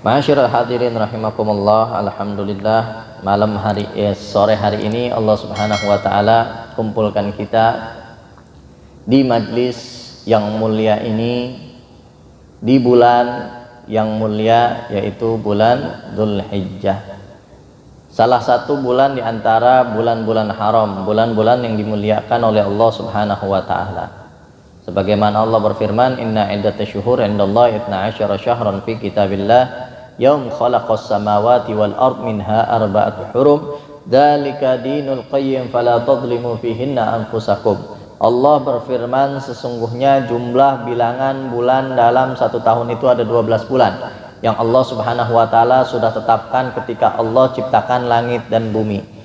Ma'asyiral hadirin rahimakumullah, alhamdulillah sore hari ini Allah Subhanahu wa taala kumpulkan kita di majlis yang mulia ini di bulan yang mulia, yaitu bulan Dzulhijjah. Salah satu bulan di antara bulan-bulan haram, bulan-bulan yang dimuliakan oleh Allah Subhanahu wa taala. Sebagaimana Allah berfirman, "Inna iddatash syuhur indallahi 12 syahran fi kitabillah yaum khalaqas samawati wal ard minha arba'atu hurum dzalika dinul qayyim fala tadhlimu fihinna anfusakum." Allah berfirman, sesungguhnya jumlah bilangan bulan dalam satu tahun itu ada 12 bulan yang Allah Subhanahu wa taala sudah tetapkan ketika Allah ciptakan langit dan bumi.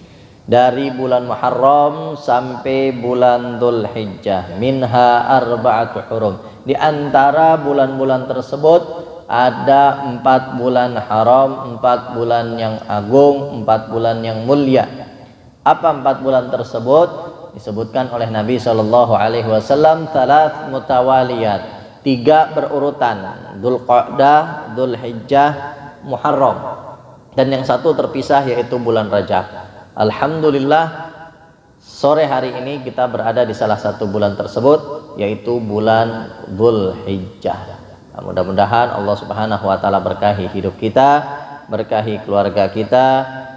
Dari bulan Muharram sampai bulan Dzulhijjah, minha arba'atu hurum. Di antara bulan-bulan tersebut ada 4 bulan haram, 4 bulan yang agung, 4 bulan yang mulia. Apa 4 bulan tersebut? Disebutkan oleh Nabi Shallallahu Alaihi Wasallam, thalath mutawaliyat, 3 berurutan, Dzulqa'dah, Dzulhijjah, Muharram, dan yang satu terpisah yaitu bulan Rajab. Alhamdulillah, sore hari ini kita berada di salah satu bulan tersebut, yaitu bulan Dzulhijjah. Mudah-mudahan Allah Subhanahu wa taala berkahi hidup kita, berkahi keluarga kita,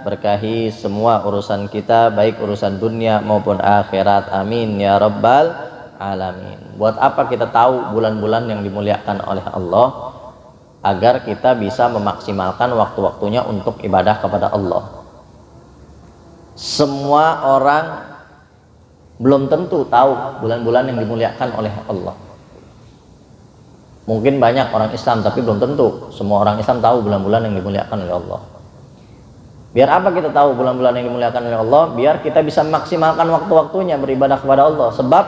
berkahi semua urusan kita, baik urusan dunia maupun akhirat. Amin ya rabbal alamin. Buat apa kita tahu bulan-bulan yang dimuliakan oleh Allah? Agar kita bisa memaksimalkan waktu-waktunya untuk ibadah kepada Allah. Semua orang belum tentu tahu bulan-bulan yang dimuliakan oleh Allah. Mungkin banyak orang Islam, tapi belum tentu semua orang Islam tahu bulan-bulan yang dimuliakan oleh Allah. Biar apa kita tahu bulan-bulan yang dimuliakan oleh Allah? Biar kita bisa maksimalkan waktu-waktunya beribadah kepada Allah. Sebab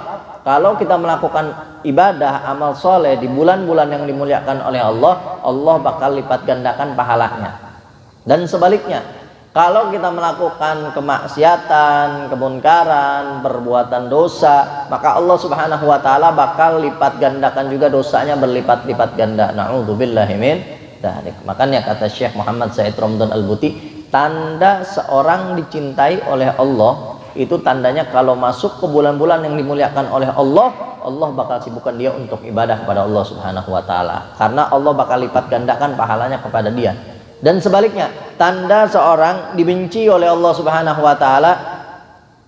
kalau kita melakukan ibadah, amal soleh di bulan-bulan yang dimuliakan oleh Allah, Allah bakal lipat gandakan pahalanya. Dan sebaliknya, kalau kita melakukan kemaksiatan, kemunkaran, perbuatan dosa, maka Allah Subhanahu wa taala bakal lipat gandakan juga dosanya berlipat-lipat ganda. Na'udzubillahi min dzalik. Makanya kata Syekh Muhammad Said Ramdhan Al-Buti, tanda seorang dicintai oleh Allah itu tandanya kalau masuk ke bulan-bulan yang dimuliakan oleh Allah, Allah bakal sibukkan dia untuk ibadah kepada Allah Subhanahu wa taala. Karena Allah bakal lipat gandakan pahalanya kepada dia. Dan sebaliknya, tanda seorang dibenci oleh Allah Subhanahu wa taala,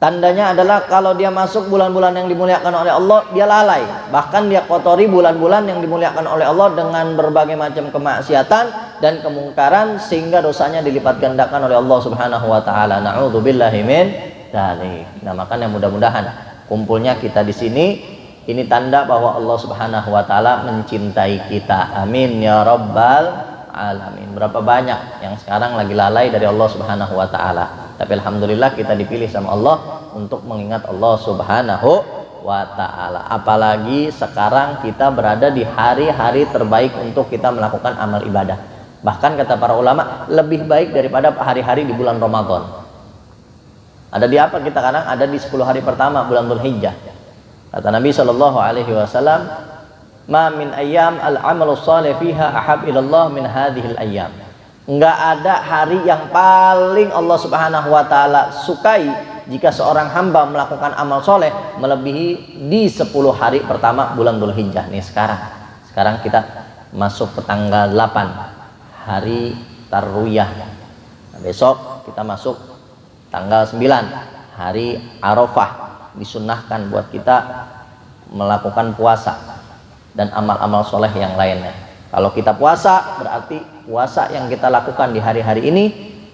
tandanya adalah kalau dia masuk bulan-bulan yang dimuliakan oleh Allah, dia lalai. Bahkan dia kotori bulan-bulan yang dimuliakan oleh Allah dengan berbagai macam kemaksiatan dan kemungkaran, sehingga dosanya dilipat gandakan oleh Allah Subhanahu wa taala. Na'udzubillahi min dzalik. Nah, makanya mudah-mudahan kumpulnya kita di sini ini tanda bahwa Allah Subhanahu wa taala mencintai kita. Amin ya rabbal alamin. Berapa banyak yang sekarang lagi lalai dari Allah Subhanahu wa taala. Tapi alhamdulillah kita dipilih sama Allah untuk mengingat Allah Subhanahu wa taala. Apalagi sekarang kita berada di hari-hari terbaik untuk kita melakukan amal ibadah. Bahkan kata para ulama, lebih baik daripada hari-hari di bulan Ramadan. Ada di apa kita sekarang? Ada di 10 hari pertama bulan Dzulhijjah. Kata Nabi Shallallahu alaihi wasallam, "Ma min ayyam al-amalu shalih fiha ahab ilallah min hadhil ayyam." Enggak ada hari yang paling Allah Subhanahu wa taala sukai jika seorang hamba melakukan amal soleh melebihi di 10 hari pertama bulan Dzulhijjah. Nih sekarang kita masuk ke tanggal 8, hari Tarwiyah. Nah, besok kita masuk tanggal 9, hari Arafah. Disunnahkan buat kita melakukan puasa dan amal-amal soleh yang lainnya. Kalau kita puasa, berarti puasa yang kita lakukan di hari-hari ini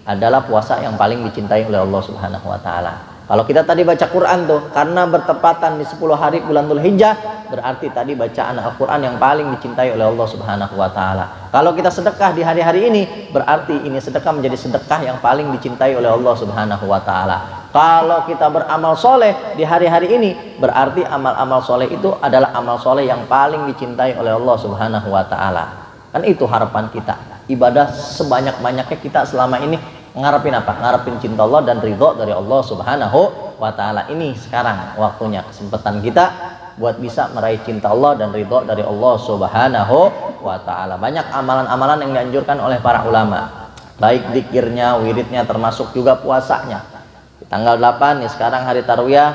adalah puasa yang paling dicintai oleh Allah Subhanahu wa taala. Kalau kita tadi baca Quran tuh, karena bertepatan di 10 hari bulan Dzulhijjah, berarti tadi bacaan Al-Quran yang paling dicintai oleh Allah Subhanahu wa taala. Kalau kita sedekah di hari-hari ini, berarti ini sedekah menjadi sedekah yang paling dicintai oleh Allah Subhanahu wa taala. Kalau kita beramal soleh di hari-hari ini, berarti amal-amal soleh itu adalah amal soleh yang paling dicintai oleh Allah Subhanahu wa taala. Kan itu harapan kita. Ibadah sebanyak-banyaknya kita selama ini ngarepin apa? Ngarepin cinta Allah dan ridho dari Allah Subhanahu wa taala. Ini sekarang waktunya, kesempatan kita buat bisa meraih cinta Allah dan ridho dari Allah Subhanahu wa ta'ala. Banyak amalan-amalan yang dianjurkan oleh para ulama, baik zikirnya, wiridnya, termasuk juga puasanya. Di tanggal 8 nih sekarang hari tarwiyah,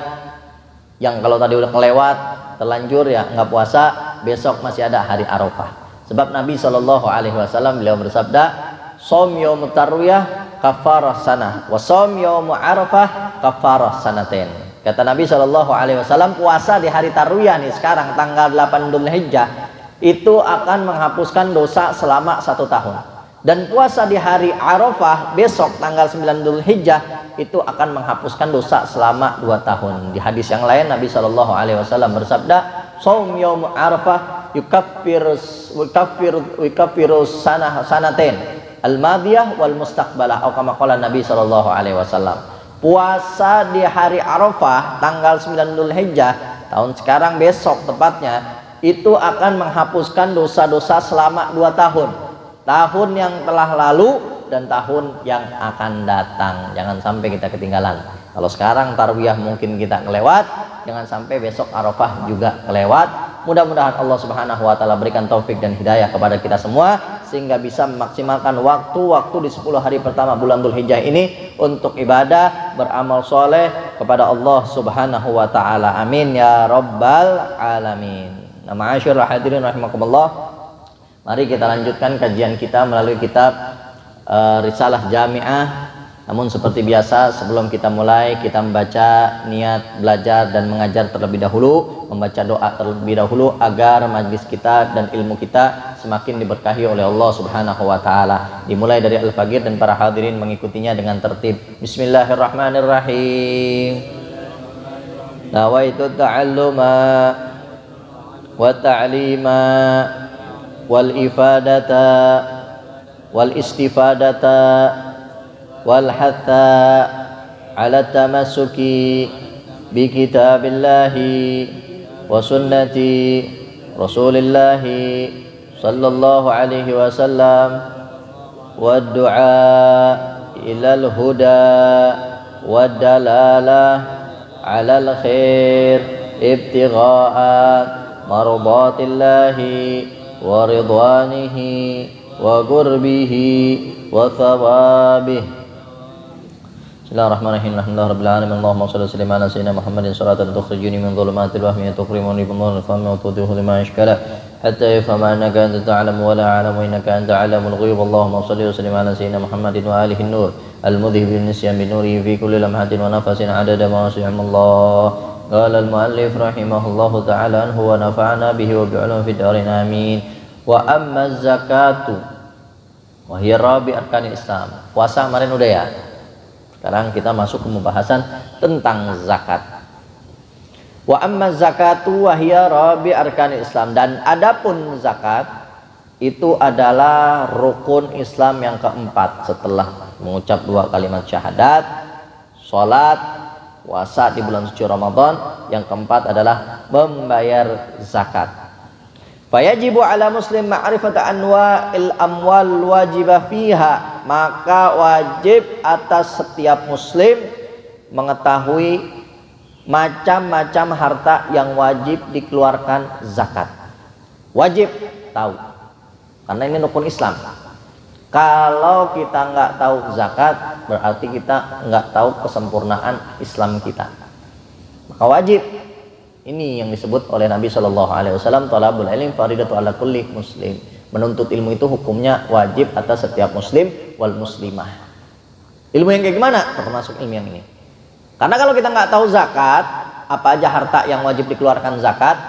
yang kalau tadi udah kelewat terlanjur ya nggak puasa, besok masih ada hari Arafah. Sebab Nabi SAW beliau bersabda, "Shaum yaumut tarwiyah kafarah sanah, wa shaum yaumul arafah kafarah sanatain." Kata Nabi SAW, puasa di hari tarwiyah nih sekarang tanggal 8 Dzulhijjah itu akan menghapuskan dosa selama 1 tahun. Dan puasa di hari Arafah besok tanggal 9 Dzulhijjah itu akan menghapuskan dosa selama 2 tahun. Di hadis yang lain Nabi SAW bersabda, "Shaum yaum Arafah yukaffiru sanatain al-madiyah wal mustaqbalah," atau kama qala Nabi SAW. Puasa di hari Arafah tanggal 9 Dzulhijjah tahun sekarang besok tepatnya itu akan menghapuskan dosa-dosa selama 2 tahun. Tahun yang telah lalu dan tahun yang akan datang. Jangan sampai kita ketinggalan. Kalau sekarang tarwiyah mungkin kita kelewat, jangan sampai besok Arafah juga kelewat. Mudah-mudahan Allah Subhanahu wa taala berikan taufik dan hidayah kepada kita semua sehingga bisa memaksimalkan waktu-waktu di 10 hari pertama bulan Dzulhijjah ini untuk ibadah, beramal soleh kepada Allah Subhanahu wa taala. Amin ya rabbal alamin. Nah, ma'asyiral hadirin rahimakumullah. Mari kita lanjutkan kajian kita melalui kitab Risalah Jami'ah. Namun seperti biasa sebelum kita mulai, kita membaca niat belajar dan mengajar terlebih dahulu, membaca doa terlebih dahulu agar majlis kita dan ilmu kita semakin diberkahi oleh Allah Subhanahu wa taala. Dimulai dari Al-Faqir dan para hadirin mengikutinya dengan tertib. Bismillahirrahmanirrahim. Nawaitu ta'alluma wa ta'lima wal ifadata wal istifadata wal hatha ala tamassuki bi kitabillahi wa sunnati rasulillahi sallallahu alaihi wasallam wa du'a ilal huda wa dalalah ala al khair ibtigha'a mardatillahi wa ridwanihi wa qurbihi wa thawabih. Bismillahirrahmanirrahim. Alhamdulillahirabbil alamin. Allahumma shalli wa sallim ala sayyidina Muhammadin salatan tukhrijuni min dhulumatil wahmi wa tuqrimuni bi nuril fahmi wa tudhihu lima ashkala hatta yafhama annaka anta ta'lamu wa la a'lamu innaka anta 'alamul ghuyub. Allahumma shalli wa sallim ala sayyidina Muhammadin wa alihi an-nur al-mudhhib bin nisyan bi nurihi fi kulli lamhatin wa nafasin 'adada ma wasi'allah. Qala al-mu'allif rahimahullahu ta'ala anhu wa nafa'ana bihi wa bi'ulum fid darin amin. Wa amma zakatu wa hiya rabi arkanil Islam. Puasa kemarin udah ya. Sekarang kita masuk ke pembahasan tentang zakat. Wa amma zakatu wa hiya rabi arkanil Islam. Dan adapun zakat itu adalah rukun Islam yang keempat setelah mengucap 2 kalimat syahadat, salat, puasa di bulan suci Ramadan. Yang keempat adalah membayar zakat. Fayajibu ala muslim ma'rifata anwa'il amwal wajibah fiha. Maka wajib atas setiap muslim mengetahui macam-macam harta yang wajib dikeluarkan zakat. Wajib tahu, karena ini rukun Islam. Kalau kita nggak tahu zakat, berarti kita nggak tahu kesempurnaan Islam kita. Maka wajib. Ini yang disebut oleh Nabi SAW, talabul ilmi faridatu ala kulli muslim. Menuntut ilmu itu hukumnya wajib atas setiap muslim wal muslimah. Ilmu yang kayak gimana? Termasuk ilmu yang ini. Karena kalau kita nggak tahu zakat, apa aja harta yang wajib dikeluarkan zakat,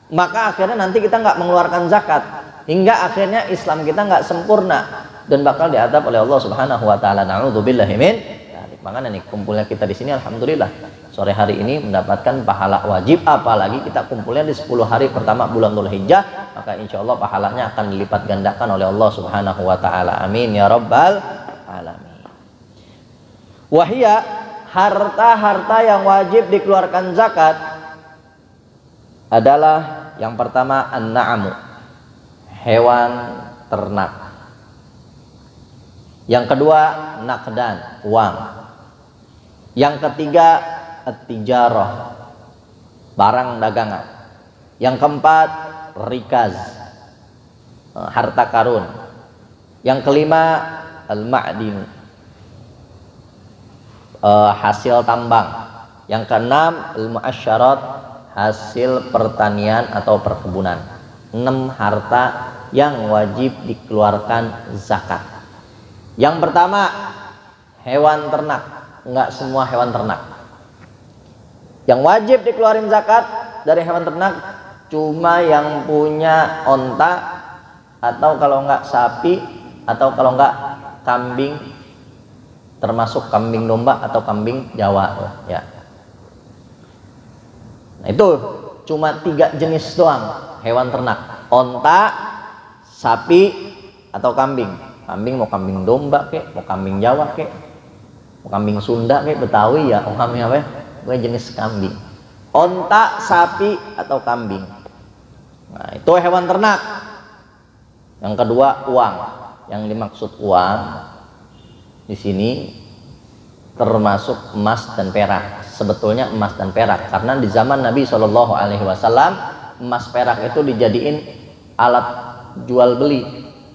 maka akhirnya nanti kita nggak mengeluarkan zakat, hingga akhirnya Islam kita nggak sempurna dan bakal diadab oleh Allah Subhanahu wa taala. Na'udzubillahi min dzalik. Makanya nih kumpulnya kita di sini alhamdulillah. Sore hari ini mendapatkan pahala wajib, apalagi kita kumpulnya di 10 hari pertama bulan Dzulhijjah, maka insya Allah pahalanya akan dilipat gandakan oleh Allah Subhanahu wa taala. Amin ya rabbal alamin. Wahia, harta-harta yang wajib dikeluarkan zakat adalah yang pertama an-na'amu, hewan ternak. Yang kedua naqdan, uang. Yang ketiga at-tijarah, barang dagangan. Yang keempat, rikaz, harta karun. Yang kelima, al-ma'din, hasil tambang. Yang keenam, al-mu'asyarat, hasil pertanian atau perkebunan. 6 harta yang wajib dikeluarkan zakat. Yang pertama, hewan ternak. Enggak semua hewan ternak. Yang wajib dikeluarin zakat dari hewan ternak cuma yang punya onta, atau kalau enggak sapi, atau kalau enggak kambing, termasuk kambing domba atau kambing Jawa ya. Nah, itu cuma 3 jenis doang hewan ternak: onta, sapi, atau kambing. Kambing mau kambing domba kek, mau kambing Jawa kek, mau kambing Sunda kek, Betawi ya, mau kambing apa ya? Gue jenis kambing. Onta, sapi, atau kambing. Nah, itu hewan ternak. Yang kedua, uang. Yang dimaksud uang di sini termasuk emas dan perak. Sebetulnya emas dan perak, karena di zaman Nabi SAW emas perak itu dijadiin alat jual beli.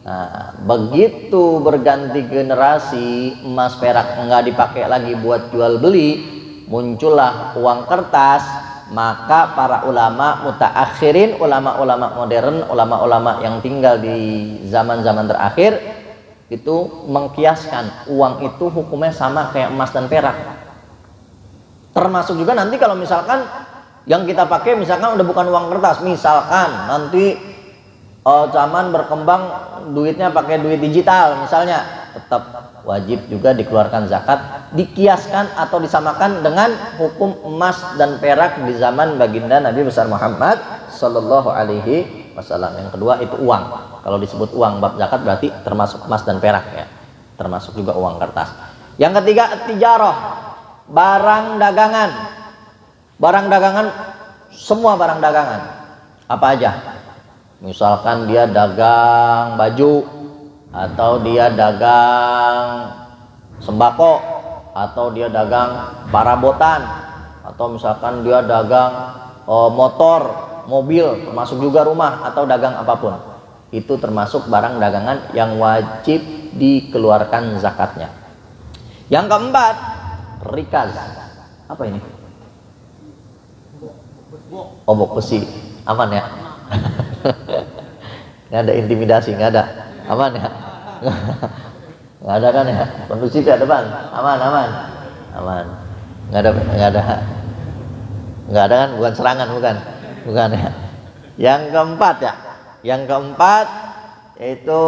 Nah, begitu berganti generasi, emas perak nggak dipakai lagi buat jual beli, muncullah uang kertas. Maka para ulama mutaakhirin, ulama-ulama modern, ulama-ulama yang tinggal di zaman-zaman terakhir itu mengkiaskan uang itu hukumnya sama kayak emas dan perak. Termasuk juga nanti kalau misalkan yang kita pakai misalkan udah bukan uang kertas, misalkan nanti zaman berkembang duitnya pakai duit digital misalnya, tetap wajib juga dikeluarkan zakat, dikiaskan atau disamakan dengan hukum emas dan perak di zaman baginda Nabi besar Muhammad Sallallahu Alaihi Wasallam. Yang kedua itu uang. Kalau disebut uang bab zakat berarti termasuk emas dan perak ya, termasuk juga uang kertas. Yang ketiga, tijarah, barang dagangan. Barang dagangan, semua barang dagangan. Apa aja? Misalkan dia dagang baju, atau dia dagang sembako, atau dia dagang parabotan, atau misalkan dia dagang motor, mobil, termasuk juga rumah, atau dagang apapun. Itu termasuk barang dagangan yang wajib dikeluarkan zakatnya. Yang keempat, rikaz. Apa ini? Obok besi. Aman ya? Nggak ada intimidasi, nggak ada. Aman ya? Nggak ada kan ya? Kondusif ya depan? Aman. Nggak ada kan? Bukan serangan, bukan ya? Yang keempat ya? Yang keempat itu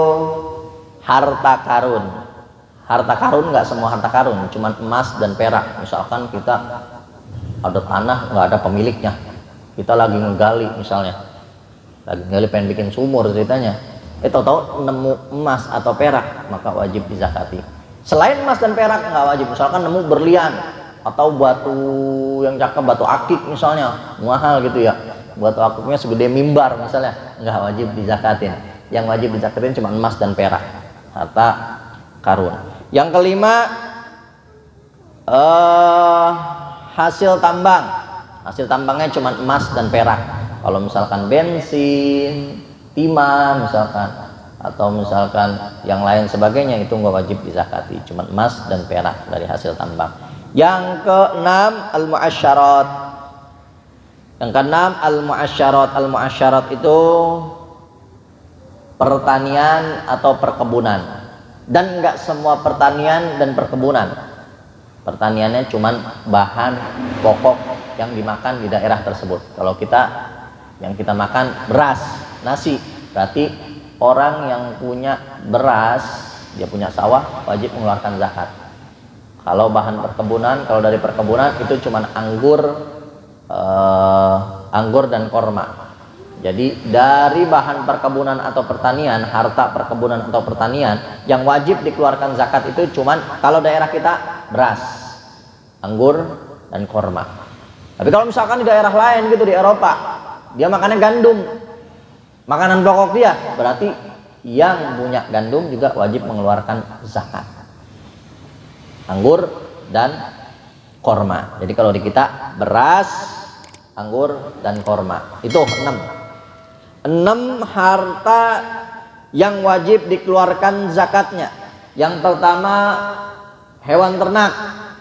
harta karun. Harta karun nggak semua harta karun, cuman emas dan perak. Misalkan kita ada tanah nggak ada pemiliknya, kita lagi ngegali misalnya, lagi ngegali pengen bikin sumur ceritanya, tahu nemu emas atau perak, maka wajib dizakati. Selain emas dan perak nggak wajib. Misalkan nemu berlian atau batu yang cakep, batu akik misalnya, mahal gitu ya, batu akiknya segede mimbar misalnya, nggak wajib dizakatin. Yang wajib dizakatin cuma emas dan perak, harta karun. Yang kelima, hasil tambang. Hasil tambangnya cuma emas dan perak. Kalau misalkan bensin, timah misalkan, atau misalkan yang lain sebagainya, itu nggak wajib dizakati, cuma emas dan perak dari hasil tambang. Yang keenam, al-mu'asyarat. Yang keenam, al-mu'asyarat. Al-mu'asyarat itu pertanian atau perkebunan, dan nggak semua pertanian dan perkebunan. Pertaniannya cuma bahan pokok yang dimakan di daerah tersebut. Kalau yang kita makan beras, nasi, berarti orang yang punya beras, dia punya sawah, wajib mengeluarkan zakat. Kalau bahan perkebunan, kalau dari perkebunan itu cuma anggur dan korma. Jadi dari bahan perkebunan atau pertanian, harta perkebunan atau pertanian, yang wajib dikeluarkan zakat itu cuman kalau daerah kita beras, anggur, dan korma. Tapi kalau misalkan di daerah lain gitu, di Eropa, dia makannya gandum, makanan pokok dia, berarti yang punya gandum juga wajib mengeluarkan zakat, anggur dan korma. Jadi kalau di kita beras, anggur, dan korma. Itu 6. 6 harta yang wajib dikeluarkan zakatnya. Yang pertama hewan ternak,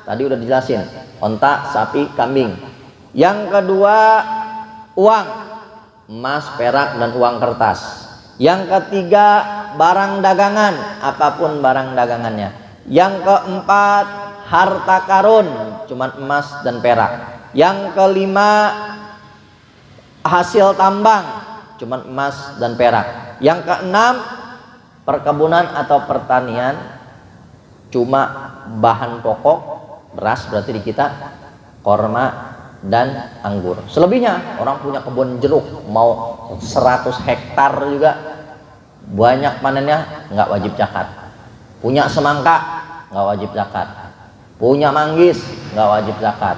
tadi udah dijelasin, onta, sapi, kambing. Yang kedua uang, emas, perak, dan uang kertas. Yang ketiga barang dagangan, apapun barang dagangannya. Yang keempat harta karun, cuman emas dan perak. Yang kelima hasil tambang, cuman emas dan perak. Yang keenam perkebunan atau pertanian, cuma bahan pokok, beras berarti di kita, korma dan anggur. Selebihnya orang punya kebun jeruk mau 100 hektar juga, banyak panennya, nggak wajib zakat. Punya semangka nggak wajib zakat. Punya manggis nggak wajib zakat.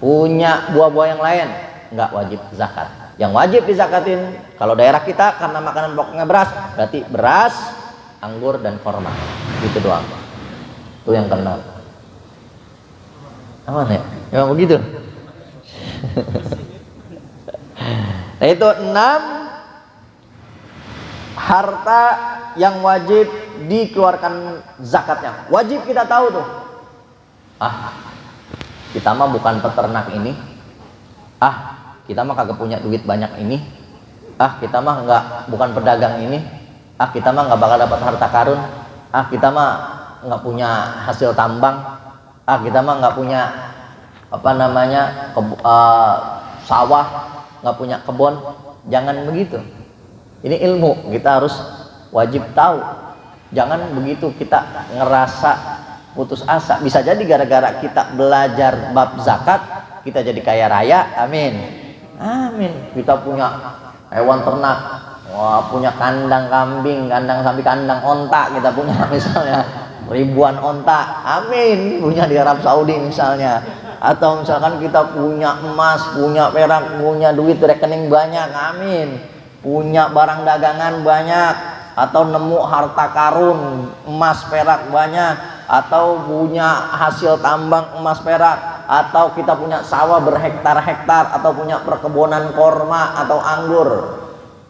Punya buah-buah yang lain nggak wajib zakat. Yang wajib dizakatin kalau daerah kita karena makanan pokoknya beras, berarti beras, anggur, dan korma. Gitu doang. Itu yang keenam. Aman ya? Memang begitu. Nah, itu 6 harta yang wajib dikeluarkan zakatnya. Wajib kita tahu tuh. Kita mah bukan peternak ini. Kita mah kagak punya duit banyak ini. Kita mah bukan pedagang ini. Kita mah nggak bakal dapat harta karun. Kita mah nggak punya hasil tambang. Kita mah nggak punya sawah, nggak punya kebun. Jangan begitu. Ini ilmu, kita harus wajib tahu. Jangan begitu kita ngerasa putus asa. Bisa jadi gara-gara kita belajar bab zakat, kita jadi kaya raya. Amin. Amin. Kita punya hewan ternak, punya kandang kambing, kandang sapi, kandang onta, kita punya misalnya ribuan onta. Amin. Punya di Arab Saudi misalnya. Atau misalkan kita punya emas, punya perak, punya duit rekening banyak. Amin. Punya barang dagangan banyak, atau nemu harta karun emas perak banyak, atau punya hasil tambang emas perak, atau kita punya sawah berhektar-hektar, atau punya perkebunan korma atau anggur.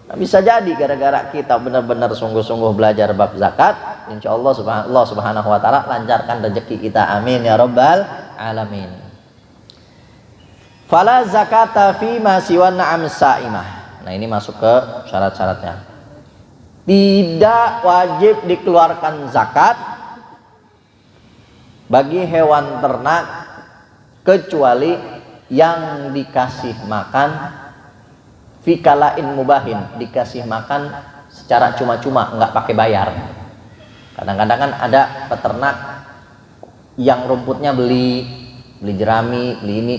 Nah, bisa jadi gara-gara kita benar-benar sungguh-sungguh belajar bab zakat, insya Allah subhanahu wa ta'ala lancarkan rezeki kita. Amin ya rabbal alamin. Fala zakata fima siwa na'am sa'imah. Nah, ini masuk ke syarat-syaratnya. Tidak wajib dikeluarkan zakat bagi hewan ternak kecuali yang dikasih makan fikalain mubahin, dikasih makan secara cuma-cuma, nggak pakai bayar. Kadang-kadang kan ada peternak yang rumputnya beli jerami, beli ini,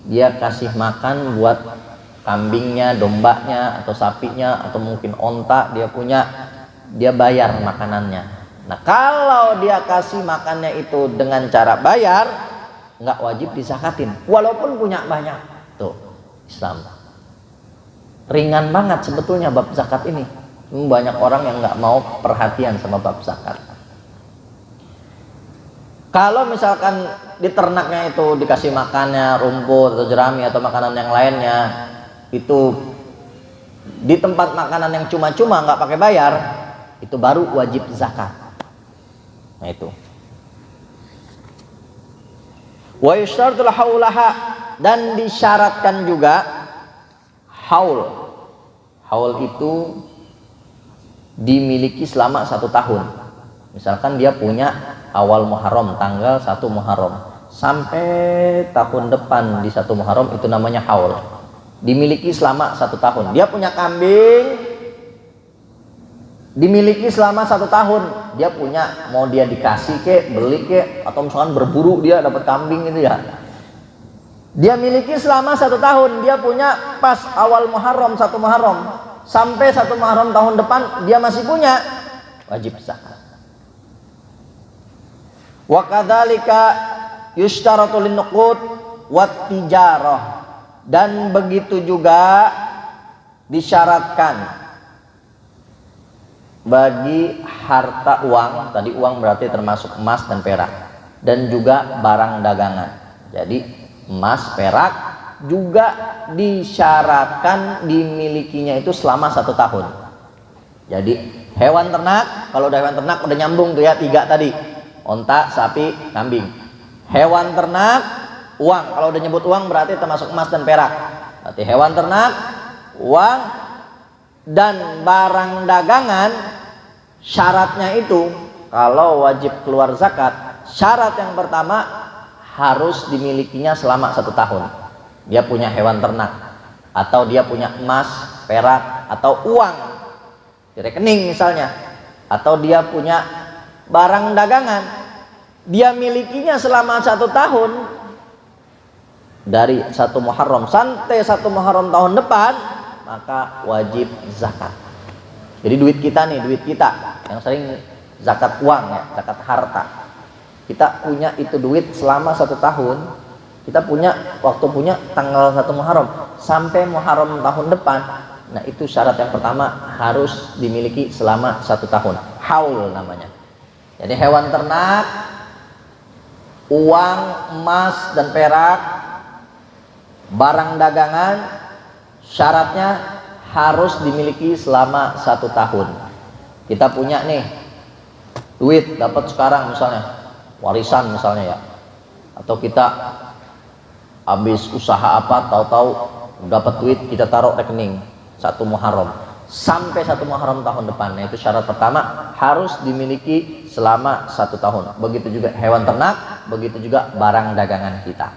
dia kasih makan buat kambingnya, dombanya, atau sapinya, atau mungkin onta dia punya, dia bayar makanannya. Nah, kalau dia kasih makannya itu dengan cara bayar, nggak wajib disakatin walaupun punya banyak. Tuh, Islam ringan banget sebetulnya bab zakat ini. Banyak orang yang nggak mau perhatian sama bab zakat. Kalau misalkan di ternaknya itu dikasih makannya rumput atau jerami atau makanan yang lainnya, itu di tempat makanan yang cuma-cuma nggak pakai bayar, itu baru wajib zakat. Nah, itu. Wa yushtartul haulaha, dan disyaratkan juga haul. Haul itu dimiliki selama 1 tahun. Misalkan dia punya awal Muharram, tanggal 1 Muharram sampai tahun depan di 1 Muharram, itu namanya haul. Dimiliki selama 1 tahun. Dia punya kambing, dimiliki selama 1 tahun. Dia punya, mau dia dikasih ke, beli ke, atau misalkan berburu dia dapat kambing itu ya. Dia miliki selama 1 tahun. Dia punya pas awal Muharram, 1 Muharram sampai 1 Muharram tahun depan, dia masih punya, wajib zakat. Wa kadzalika yushtaratu lin-nuqud wat tijarah, dan begitu juga disyaratkan bagi harta uang. Tadi uang berarti termasuk emas dan perak, dan juga barang dagangan. Jadi emas, perak, juga disyaratkan dimilikinya itu selama 1 tahun. Jadi hewan ternak, kalau udah hewan ternak udah nyambung tuh ya 3 tadi, onta, sapi, kambing. Hewan ternak, uang, kalau udah nyebut uang berarti termasuk emas dan perak. Berarti hewan ternak, uang, dan barang dagangan. Syaratnya itu kalau wajib keluar zakat, syarat yang pertama harus dimilikinya selama 1 tahun. Dia punya hewan ternak, atau dia punya emas, perak, atau uang di rekening misalnya, atau dia punya barang dagangan, dia milikinya selama 1 tahun, dari 1 Muharram sampai 1 Muharram tahun depan, maka wajib zakat. Jadi duit kita nih, duit kita yang sering zakat uang ya, zakat harta, kita punya itu duit selama 1 tahun, kita punya waktu punya tanggal 1 Muharram sampai Muharram tahun depan. Nah itu syarat yang pertama, harus dimiliki selama 1 tahun, haul namanya. Jadi hewan ternak, uang, emas dan perak, barang dagangan, syaratnya harus dimiliki selama 1 tahun. Kita punya nih duit, dapat sekarang misalnya warisan misalnya ya, atau kita habis usaha apa, tahu-tahu dapat duit, kita taruh rekening 1 Muharram sampai 1 Muharram tahun depan. Nah itu syarat pertama, harus dimiliki selama 1 tahun. Begitu juga hewan ternak, begitu juga barang dagangan kita.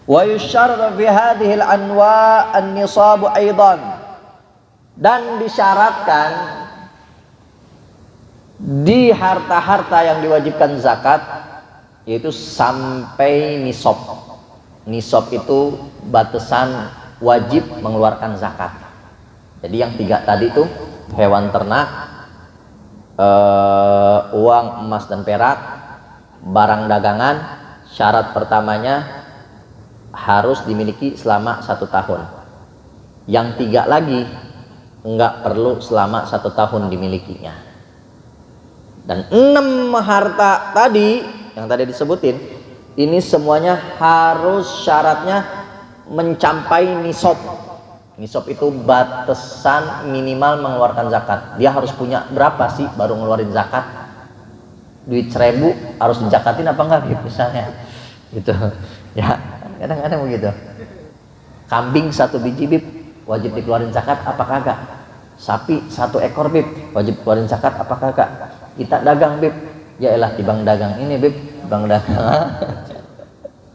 Wa yusyaratu fi hadhihi al-anwa' an-nisab aidan, dan disyaratkan di harta-harta yang diwajibkan zakat yaitu sampai nisab. Nisab itu batasan wajib mengeluarkan zakat. Jadi yang 3 tadi itu hewan ternak, uang, emas dan perak, barang dagangan, syarat pertamanya harus dimiliki selama 1 tahun. Yang 3 lagi enggak perlu selama 1 tahun dimilikinya. Dan 6 harta tadi yang tadi disebutin, ini semuanya harus syaratnya mencapai nisab. Nisab itu batasan minimal mengeluarkan zakat. Dia harus punya berapa sih baru ngeluarin zakat? Duit 1000 harus dijakatin apa enggak gitu misalnya. Gitu. Ya, kadang-kadang begitu. Kambing 1 biji bib wajib dikeluarin zakat apa kagak? Sapi 1 ekor bib wajib keluarin zakat apa kagak? Kita dagang bib, ya elah tibang dagang ini bib, bang dagang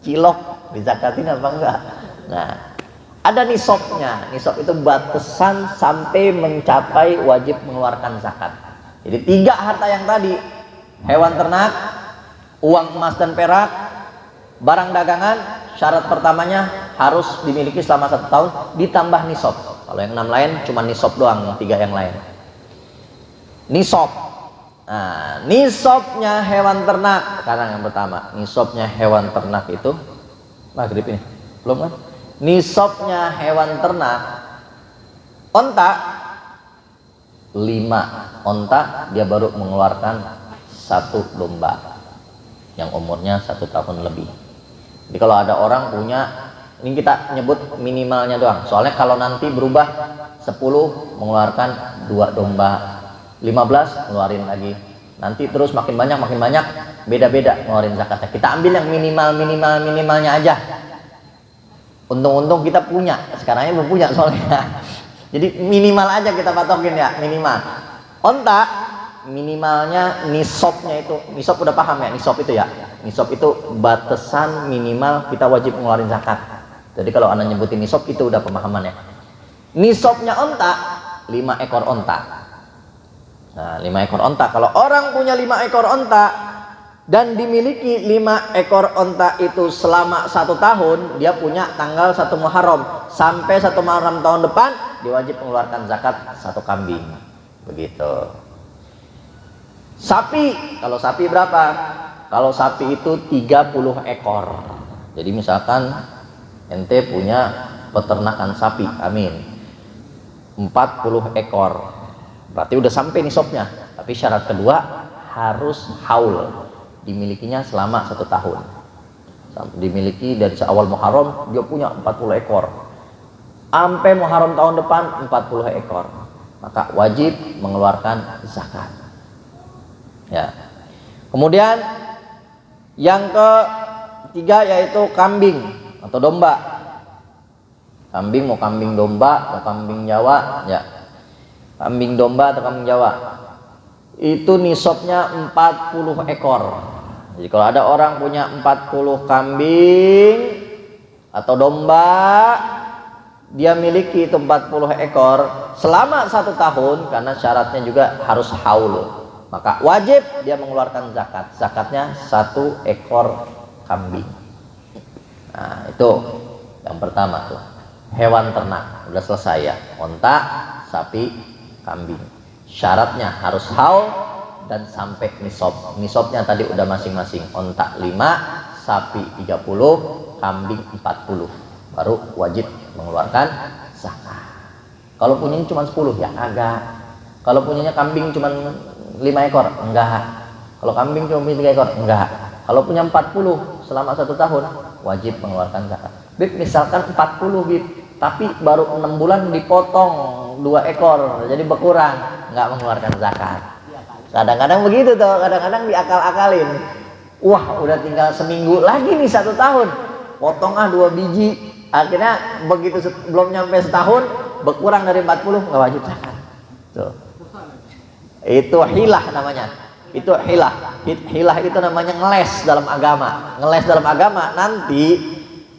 cilok dizakatin apa enggak? Nah, ada nisabnya. Nisab itu batasan sampai mencapai wajib mengeluarkan zakat. Jadi 3 harta yang tadi, hewan ternak, uang, emas dan perak, barang dagangan, syarat pertamanya harus dimiliki selama 1 tahun ditambah nisab. Kalau yang 6 lain cuma nisab doang, yang 3 yang lain. Nisab. Nah, nisabnya hewan ternak sekarang yang pertama. Nisabnya hewan ternak itu maghrib ini belum kan? Nisabnya hewan ternak, onta 5 onta dia baru mengeluarkan 1 domba yang umurnya 1 tahun lebih. Jadi kalau ada orang punya, ini kita nyebut minimalnya doang, soalnya kalau nanti berubah 10 mengeluarkan 2 domba, 15 ngeluarin lagi, nanti terus makin banyak beda-beda ngeluarin zakatnya. Kita ambil yang minimalnya aja. Untung-untung kita punya, sekarangnya belum punya soalnya. Jadi minimal aja kita patokin ya, minimal. Onta minimalnya nisabnya itu, nisab udah paham ya, nisab itu ya. Nisab itu batasan minimal kita wajib ngeluarin zakat. Jadi kalau anda nyebutin nisab itu udah pemahamannya. Nisabnya onta 5 ekor onta. Nah, 5 ekor onta. Kalau orang punya 5 ekor onta dan dimiliki 5 ekor onta itu selama 1 tahun, dia punya tanggal 1 Muharram sampai 1 Muharram tahun depan, dia wajib mengeluarkan zakat 1 kambing. Begitu. Sapi, kalau sapi berapa? Kalau sapi itu 30 ekor. Jadi misalkan ente punya peternakan sapi, amin, 40 ekor. Berarti udah sampai nisabnya. Tapi syarat kedua harus haul, dimilikinya selama 1 tahun. dimiliki dari awal Muharram dia punya 40 ekor. Sampai Muharram tahun depan 40 ekor. Maka wajib mengeluarkan zakat. Ya. Kemudian yang ketiga yaitu kambing atau domba. Kambing mau kambing domba atau kambing Jawa, ya. Kambing domba atau kambing Jawa. Itu nisabnya 40 ekor. Jadi kalau ada orang punya 40 kambing atau domba, dia miliki itu 40 ekor selama 1 tahun, karena syaratnya juga harus haul, maka wajib dia mengeluarkan zakat. Zakatnya 1 ekor kambing. Nah, itu yang pertama tuh, hewan ternak udah selesai ya, onta, sapi, kambing. Syaratnya harus haul dan sampai nisab. Nisabnya tadi udah masing-masing, onta 5, sapi 30, kambing 40, baru wajib mengeluarkan zakat. Kalau punyanya cuma 10 ya agak. Kalau punyanya kambing cuma 5 ekor enggak. Kalau kambing cuma 3 ekor enggak. Kalau punya 40 selama 1 tahun wajib mengeluarkan zakat. Bib, misalkan 40 bib, tapi baru 6 bulan dipotong 2 ekor jadi berkurang, enggak mengeluarkan zakat. Kadang-kadang begitu tuh, kadang-kadang diakal-akalin. Wah, udah tinggal seminggu lagi nih 1 tahun, potong 2 biji. Akhirnya begitu belum nyampe setahun berkurang dari 40, nggak wajib zakat. Tuh. Itu hilah namanya. Itu hilah. Hilah itu namanya ngeles dalam agama. Ngeles dalam agama nanti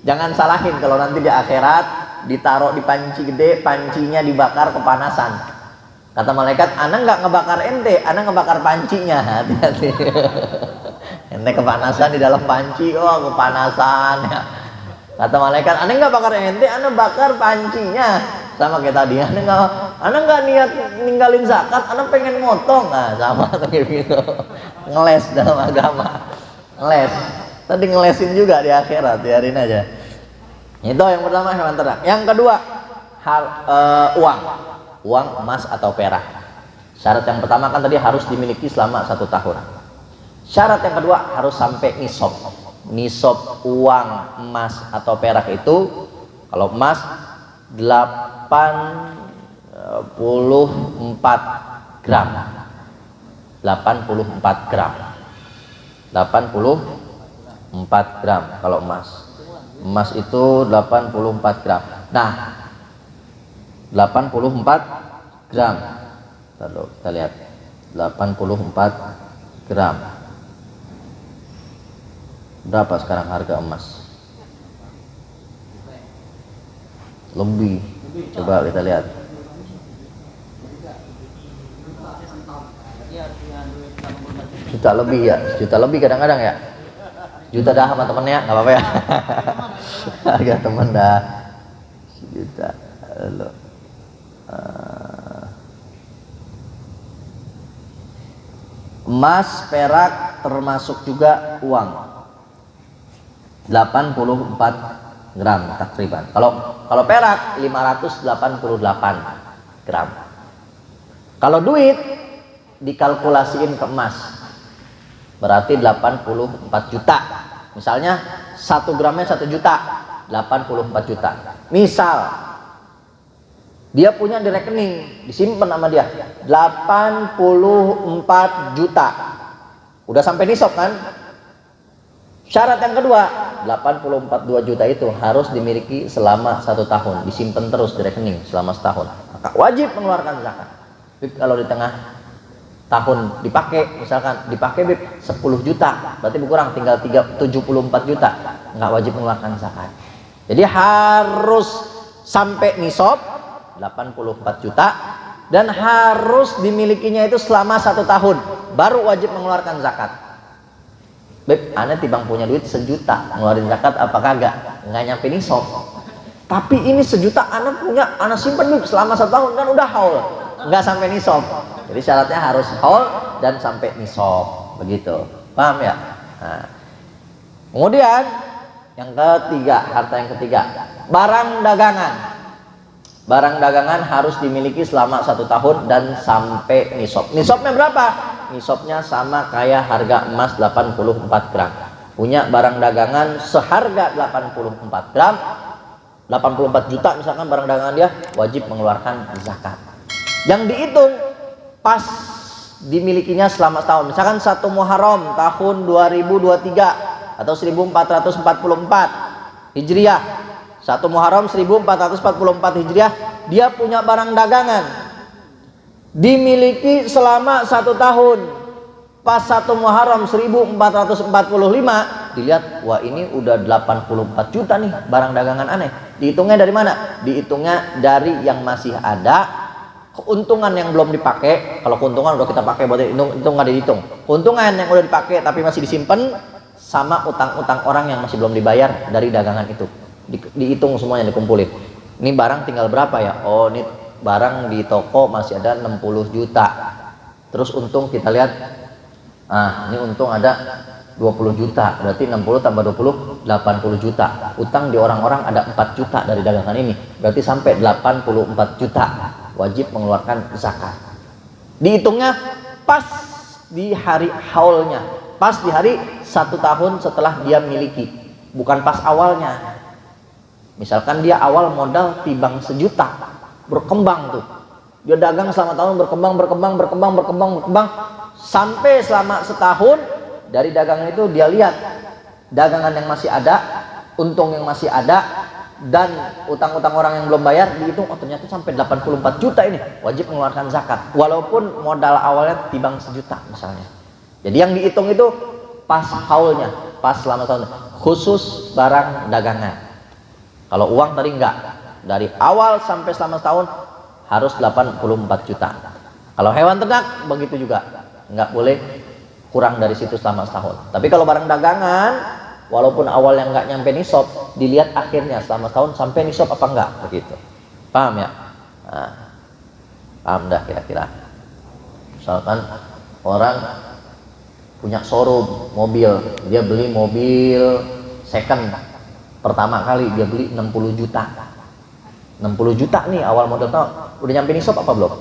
jangan salahin kalau nanti di akhirat ditaruh di panci gede, pancinya dibakar kepanasan. Kata malaikat, ana nggak ngebakar ente, ana ngebakar pancinya. Hati-hati. Ente kepanasan di dalam panci, oh kepanasan ya. Kata malaikat, ana nggak bakar ente, ana bakar pancinya. Sama kayak tadi, ana nggak niat ninggalin zakat, ana pengen motong. Nah, sama kayak gitu. Ngeles dalam agama, ngeles. Tadi ngelesin juga di akhirat, biarin aja. Itu yang pertama, hewan ternak. Yang kedua, uang emas atau perak. Syarat yang pertama kan tadi harus dimiliki selama 1 tahun. Syarat yang kedua harus sampai nisab. Nisab uang emas atau perak itu, kalau emas 84 gram. 84 gram. 84 gram kalau emas. Emas itu 84 gram. Nah, 84 gram. Lalu kita lihat 84 gram. Berapa sekarang harga emas? Lebih. Coba kita lihat. Juta lebih ya, juta lebih kadang-kadang ya. Juta dah sama temennya, nggak apa-apa ya. Harga temen dah sejuta. Lalu emas, perak termasuk juga uang. 84 gram takriban. Kalau perak 588 gram. Kalau duit dikalkulasiin ke emas berarti 84 juta. Misalnya 1 gramnya 1 juta, 84 juta. Misal dia punya di rekening, disimpan sama dia 84 juta. Udah sampai nisab kan? Syarat yang kedua, 84,2 juta itu harus dimiliki selama 1 tahun, disimpan terus di rekening selama setahun. Maka wajib mengeluarkan zakat. Kalau di tengah tahun dipakai, misalkan dipakai 10 juta, berarti berkurang tinggal 74 juta, nggak wajib mengeluarkan zakat. Jadi harus sampai nisab 84 juta dan harus dimilikinya itu selama 1 tahun, baru wajib mengeluarkan zakat. Beb, anda timbang punya duit 1 juta, ngeluarin zakat apa kagak? Nggak nyampe nisab. Tapi ini 1 juta anda punya, anda simpen Beb, selama 1 tahun kan udah haul, nggak sampai nisab. Jadi syaratnya harus haul dan sampai nisab, begitu. Paham ya? Nah. Kemudian yang ketiga, harta yang ketiga, barang dagangan. Barang dagangan harus dimiliki selama 1 tahun dan sampai nisab. Nisabnya berapa? Nisabnya sama kayak harga emas 84 gram. punya barang dagangan seharga 84 gram, 84 juta misalkan barang dagangan dia, wajib mengeluarkan zakat. Yang dihitung pas dimilikinya selama setahun, misalkan 1 Muharram tahun 2023 atau 1444 Hijriah, 1 Muharram 1444 Hijriah, dia punya barang dagangan dimiliki selama 1 tahun. Pas 1 Muharram 1445 dilihat, wah ini udah 84 juta nih barang dagangan aneh. Dihitungnya dari mana? Dihitungnya dari yang masih ada, keuntungan yang belum dipakai. Kalau keuntungan udah kita pakai, berarti itu nggak dihitung. Keuntungan yang udah dipakai tapi masih disimpan, sama utang-utang orang yang masih belum dibayar dari dagangan itu, dihitung semuanya, dikumpulin. Ini barang tinggal berapa ya? Oh, ini barang di toko masih ada 60 juta. Terus untung kita lihat, ini untung ada 20 juta, berarti 60 tambah 20 80 juta. Utang di orang-orang ada 4 juta dari dagangan ini, berarti sampai 84 juta. Wajib mengeluarkan zakat. Dihitungnya pas di hari haulnya, pas di hari 1 tahun setelah dia miliki, bukan pas awalnya. Misalkan dia awal modal tibang 1 juta, berkembang tuh, dia dagang selama tahun, berkembang sampai selama setahun. Dari dagangan itu dia lihat dagangan yang masih ada, untung yang masih ada, dan utang-utang orang yang belum bayar, dihitung, oh ternyata sampai 84 juta ini, wajib mengeluarkan zakat walaupun modal awalnya tibang 1 juta misalnya. Jadi yang dihitung itu pas haulnya, pas selama tahun, khusus barang dagangan. Kalau uang tadi enggak, dari awal sampai selama setahun harus 84 juta. Kalau hewan ternak begitu juga, enggak boleh kurang dari situ selama setahun. Tapi kalau barang dagangan, walaupun awalnya nggak nyampe nisab, dilihat akhirnya selama setahun sampai nisab apa enggak, begitu. Paham ya? Nah, paham dah kira-kira. Misalkan orang punya showroom mobil, dia beli mobil second, pertama kali dia beli 60 juta. 60 juta nih awal modal tahun, udah nyampe nisab apa belum?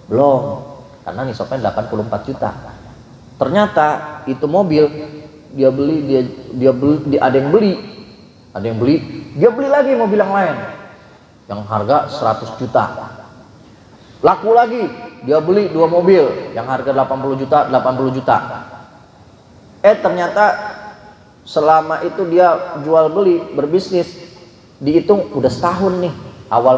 Belum, karena nisabnya 84 juta. Ternyata itu mobil dia beli, ada yang beli, dia beli lagi mobil yang lain yang harga 100 juta, laku lagi, dia beli 2 mobil yang harga 80 juta. Ternyata selama itu dia jual beli berbisnis, dihitung udah setahun nih,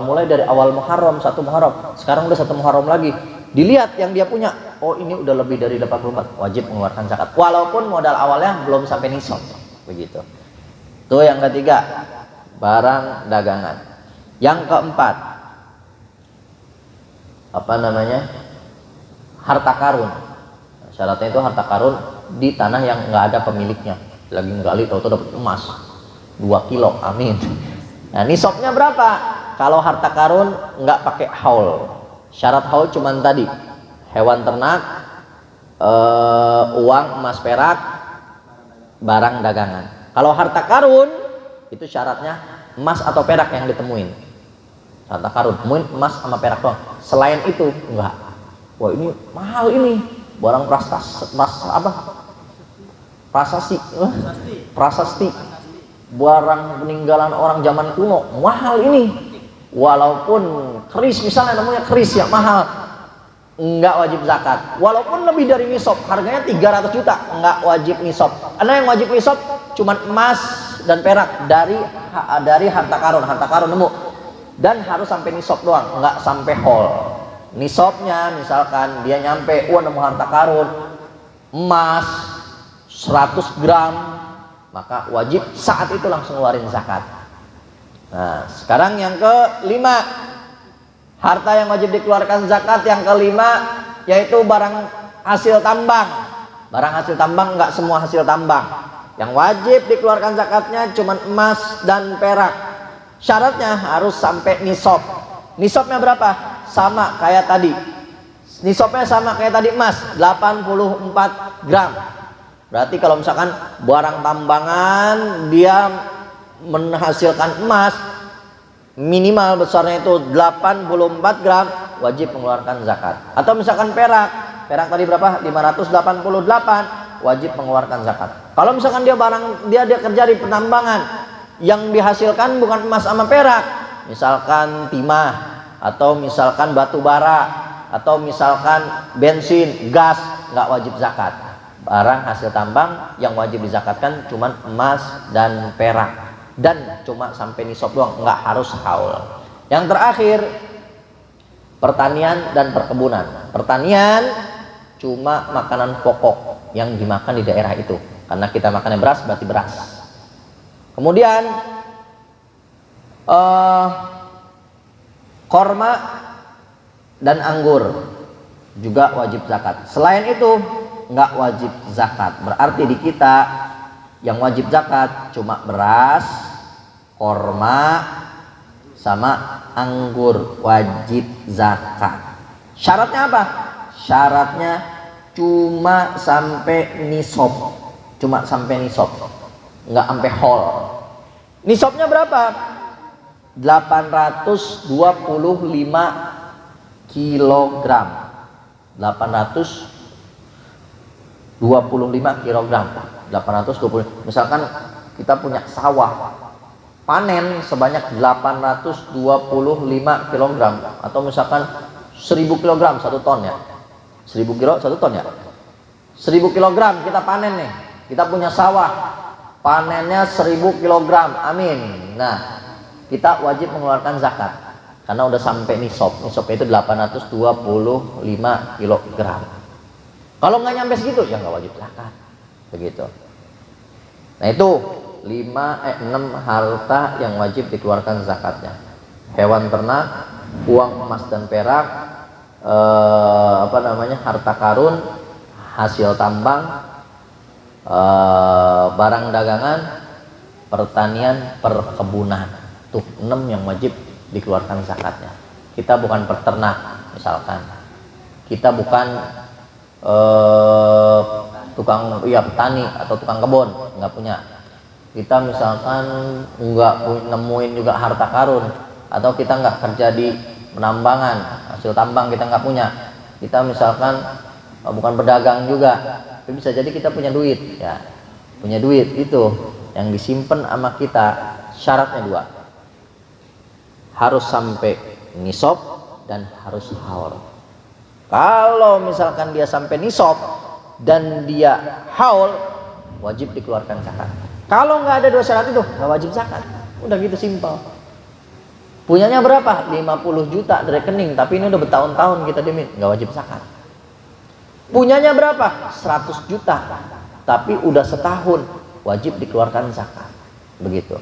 mulai dari awal Muharram, 1 Muharram, sekarang udah 1 Muharram lagi, dilihat yang dia punya, oh ini udah lebih dari 84, wajib mengeluarkan zakat walaupun modal awalnya belum sampai nisab, begitu. Itu yang ketiga, barang dagangan. Yang keempat, harta karun. Syaratnya itu harta karun di tanah yang nggak ada pemiliknya, lagi nggali tahu-tahu dapat emas 2 kilo, amin. Nah, nisabnya berapa? Kalau harta karun nggak pakai haul, syarat haul cuman tadi, hewan ternak, uang, emas, perak, barang dagangan. Kalau harta karun itu syaratnya emas atau perak yang ditemuin. Harta karun temuin emas sama perak doang, selain itu enggak. Wah ini mahal, ini barang prasasti, barang peninggalan orang zaman kuno, mahal ini. Walaupun keris misalnya, namanya keris yang mahal, enggak wajib zakat. Walaupun lebih dari nisab, harganya 300 juta, enggak wajib nisab. Karena yang wajib nisab cuman emas dan perak dari harta karun nemu, dan harus sampai nisab doang, enggak sampai haul. Nisabnya misalkan dia nyampe, nemu harta karun emas 100 gram, maka wajib saat itu langsung ngeluarin zakat. Nah, sekarang yang kelima, harta yang wajib dikeluarkan zakat yang kelima, yaitu barang hasil tambang. Barang hasil tambang, enggak semua hasil tambang. Yang wajib dikeluarkan zakatnya cuma emas dan perak. Syaratnya harus sampai nisab. Nisabnya berapa? Sama kayak tadi. Nisabnya sama kayak tadi, emas 84 gram. Berarti kalau misalkan barang tambangan dia menghasilkan emas, minimal besarnya itu 84 gram, wajib mengeluarkan zakat. Atau misalkan perak tadi berapa? 588, wajib mengeluarkan zakat. Kalau misalkan dia kerja di penambangan yang dihasilkan bukan emas sama perak, misalkan timah atau misalkan batu bara atau misalkan bensin, gas, nggak wajib zakat. Barang hasil tambang yang wajib dizakatkan cuma emas dan perak, dan cuma sampai nisab doang, nggak harus haul. Yang terakhir, pertanian dan perkebunan. Pertanian cuma makanan pokok yang dimakan di daerah itu, karena kita makannya beras berarti beras. Kemudian korma dan anggur juga wajib zakat. Selain itu nggak wajib zakat. Berarti di kita yang wajib zakat cuma beras, korma, sama anggur wajib zakat. Syaratnya apa? Syaratnya cuma sampai nisab, nggak sampai haul. Nisabnya berapa? 825 kilogram. 825 kilogram. 820. Misalkan kita punya sawah, panen sebanyak 825 kilogram, atau misalkan 1000 kilogram 1 ton ya. 1000 kilo 1 ton ya. 1000 kilogram kita panen nih. Kita punya sawah, panennya 1000 kilogram. Amin. Nah, kita wajib mengeluarkan zakat karena udah sampai nisab. Nisab itu 825 kilogram. Kalau nggak nyampe segitu ya nggak wajib zakat. Begitu. Nah, itu 6 harta yang wajib dikeluarkan zakatnya. Hewan ternak, uang emas dan perak, harta karun, hasil tambang, barang dagangan, pertanian, perkebunan. Tuh 6 yang wajib dikeluarkan zakatnya. Kita bukan peternak misalkan, kita bukan petani atau tukang kebun, nggak punya. Kita misalkan nggak nemuin juga harta karun, atau kita nggak kerja di penambangan, hasil tambang kita nggak punya. Kita misalkan bukan pedagang juga, tapi bisa jadi kita punya duit ya. Punya duit itu yang disimpan sama kita, syaratnya 2, harus sampai nisab dan harus haul. Kalau misalkan dia sampai nisab dan dia haul, wajib dikeluarkan zakat. Kalau nggak ada 2 syarat itu, nggak wajib zakat. Udah gitu simpel. Punyanya berapa? 50 juta dari rekening, tapi ini udah bertahun-tahun kita diemin, nggak wajib zakat. Punyanya berapa? 100 juta, tapi udah setahun, wajib dikeluarkan zakat. Begitu.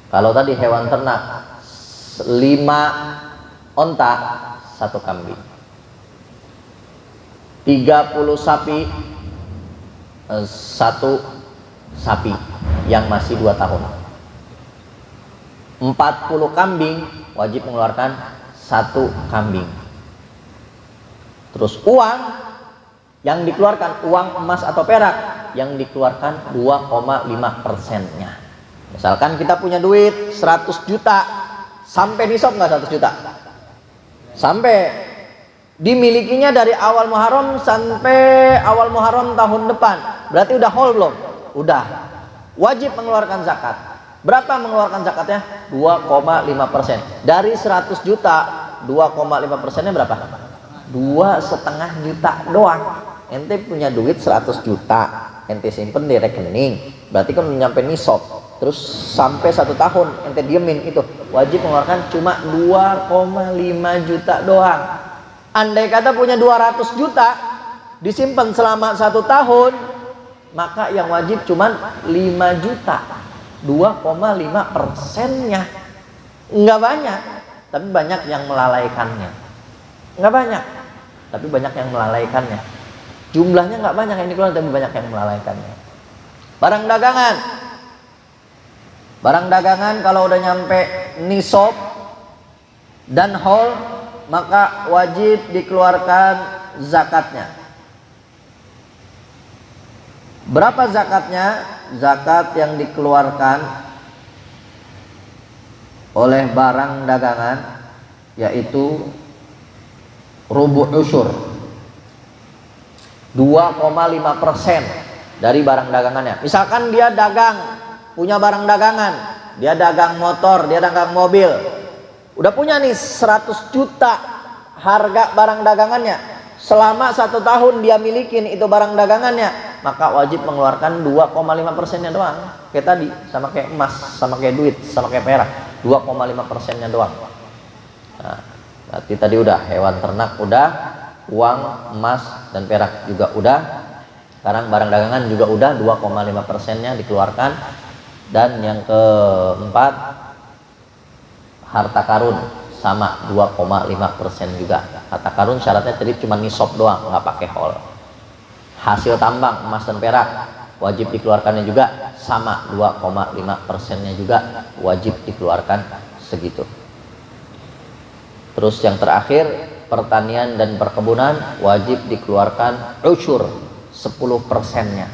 Kalau tadi hewan ternak 5 onta, 1 kambing. 30 sapi, 1 sapi yang masih 2 tahun. 40 kambing wajib mengeluarkan 1 kambing. Terus uang yang dikeluarkan, uang emas atau perak yang dikeluarkan 2,5%-nya. Misalkan kita punya duit 100 juta, sampai nisab nggak 100 juta? Sampai. Dimilikinya dari awal Muharram sampai awal Muharram tahun depan. Berarti udah haul belum? Udah. Wajib mengeluarkan zakat. Berapa mengeluarkan zakatnya? 2,5%. Dari 100 juta, 2,5%-nya berapa? 2,5 juta doang. Ente punya duit 100 juta, ente simpen di rekening, berarti kan nyampe nisab. Terus sampai 1 tahun ente diemin, itu wajib mengeluarkan cuma 2,5 juta doang. Andai kata punya 200 juta disimpan selama 1 tahun, maka yang wajib cuma 5 juta. 2,5%-nya. Enggak banyak, tapi banyak yang melalaikannya. Enggak banyak, tapi banyak yang melalaikannya. Jumlahnya enggak banyak yang dikeluarkan, tapi banyak yang melalaikannya. Barang dagangan. Barang dagangan kalau udah nyampe nisab dan haul, maka wajib dikeluarkan zakatnya. Berapa zakatnya? Zakat yang dikeluarkan oleh barang dagangan yaitu rubu' usyur, 2,5% dari barang dagangannya. Misalkan dia dagang, punya barang dagangan, dia dagang motor, dia dagang mobil, udah punya nih 100 juta harga barang dagangannya, selama 1 tahun dia milikin itu barang dagangannya, maka wajib mengeluarkan 2,5%-nya doang. Kayak tadi, sama kayak emas, sama kayak duit, sama kayak perak, 2,5%-nya doang. Nah, berarti tadi udah hewan ternak udah, uang, emas, dan perak juga udah. Sekarang barang dagangan juga udah, 2,5%-nya dikeluarkan. Dan yang keempat, harta karun sama 2,5% juga. Harta karun syaratnya tadi cuma nisab doang, nggak pakai hol. Hasil tambang emas dan perak wajib dikeluarkannya juga sama, 2,5%-nya juga wajib dikeluarkan segitu. Terus yang terakhir, pertanian dan perkebunan wajib dikeluarkan usyur 10%-nya.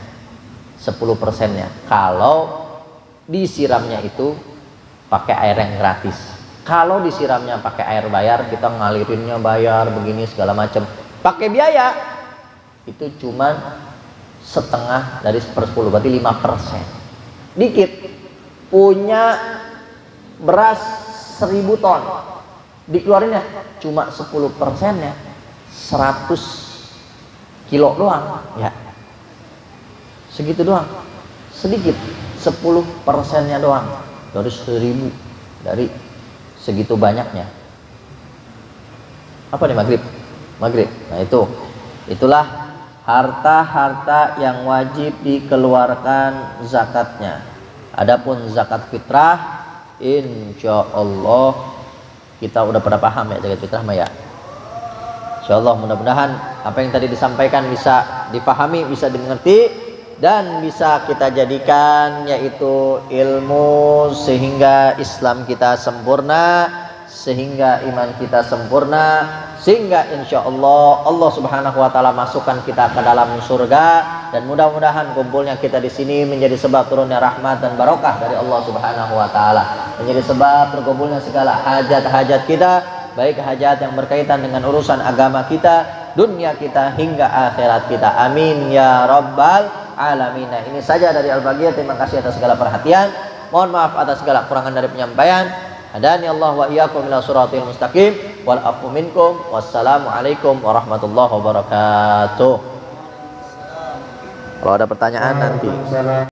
10%-nya kalau disiramnya itu pakai air yang gratis. Kalau disiramnya pakai air bayar, kita ngalirinnya bayar begini segala macam, pakai biaya, itu cuman setengah dari 1/10, berarti 5%. Dikit. Punya beras 1000 ton, dikeluarinnya cuma 10%-nya 100 kilo doang, ya segitu doang, sedikit, 10%-nya doang dari 1000, dari segitu banyaknya. Apa nih maghrib? Nah itulah harta-harta yang wajib dikeluarkan zakatnya. Adapun zakat fitrah, insya Allah kita udah pada paham ya zakat fitrah mah ya. Insya Allah mudah-mudahan apa yang tadi disampaikan bisa dipahami, bisa dimengerti, dan bisa kita jadikan yaitu ilmu sehingga Islam kita sempurna, sehingga iman kita sempurna, sehingga insya Allah Allah Subhanahu wa taala masukkan kita ke dalam surga, dan mudah-mudahan kumpulnya kita di sini menjadi sebab turunnya rahmat dan barokah dari Allah Subhanahu wa taala, menjadi sebab terkumpulnya segala hajat-hajat kita, baik hajat yang berkaitan dengan urusan agama kita, dunia kita hingga akhirat kita. Amin ya rabbal alamin. Ini saja dari Al-Baqiyah. Terima kasih atas segala perhatian. Mohon maaf atas segala kurangan dari penyampaian. Hadani Allah wa iyyakum ila siratal mustaqim wal afu minkum. Wassalamu alaikum warahmatullahi wabarakatuh. Kalau ada pertanyaan nanti.